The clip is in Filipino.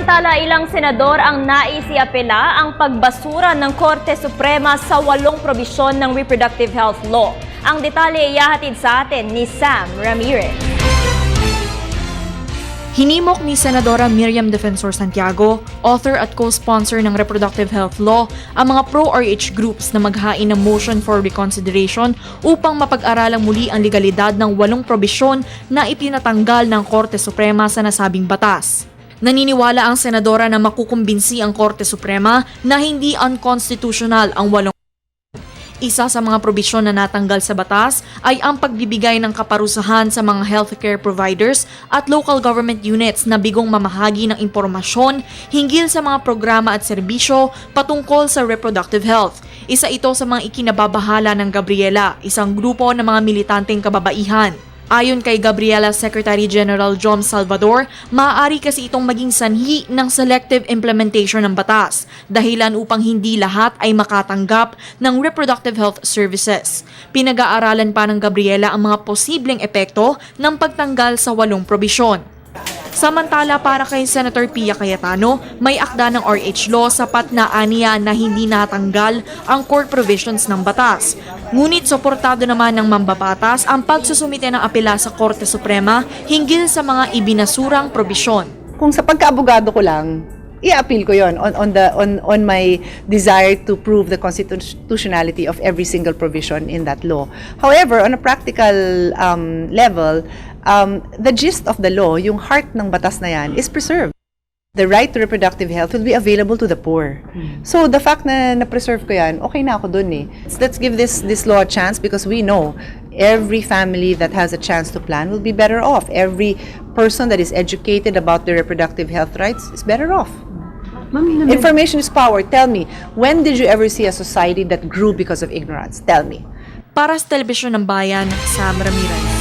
Tala ilang senador ang nais iapela ang pagbasura ng Korte Suprema sa 8 probisyon ng reproductive health law. Ang detalye ihahatid sa atin ni Sam Ramirez. Hinimok ni Senadora Miriam Defensor Santiago, author at co-sponsor ng reproductive health law, ang mga pro-RH groups na maghain ng motion for reconsideration upang mapag-aralang muli ang legalidad ng 8 probisyon na ipinatanggal ng Korte Suprema sa nasabing batas. Naniniwala ang senadora na makukumbinsi ang Korte Suprema na hindi unconstitutional ang 8. Isa sa mga probisyon na natanggal sa batas ay ang pagbibigay ng kaparusahan sa mga healthcare providers at local government units na bigong mamahagi ng impormasyon hinggil sa mga programa at serbisyo patungkol sa reproductive health. Isa ito sa mga ikinababahala ng Gabriela, isang grupo ng mga militanteng kababaihan. Ayon kay Gabriela Secretary General Jom Salvador, maaari kasi itong maging sanhi ng selective implementation ng batas, dahilan upang hindi lahat ay makatanggap ng reproductive health services. Pinag-aaralan pa ng Gabriela ang mga posibleng epekto ng pagtanggal sa 8 probisyon. Samantala para kay Senator Pia Cayetano, may akda ng RH law sapat na aniya na hindi natanggal ang core provisions ng batas. Ngunit suportado naman ng mambabatas ang pagsusumite ng apela sa Korte Suprema hinggil sa mga ibinasurang probisyon. Kung sa pagkaabogado ko lang, i-appeal ko yon on my desire to prove the constitutionality of every single provision in that law. However, on a practical level, the gist of the law, yung heart ng batas na yan, is preserved. The right to reproductive health will be available to the poor. So the fact na na-preserve ko yan, okay na ako dun eh. Let's give this law a chance because we know every family that has a chance to plan will be better off. Every person that is educated about their reproductive health rights is better off. Information is power. Tell me, when did you ever see a society that grew because of ignorance? Tell me. Para sa Telebisyon ng Bayan, Sam Ramirez.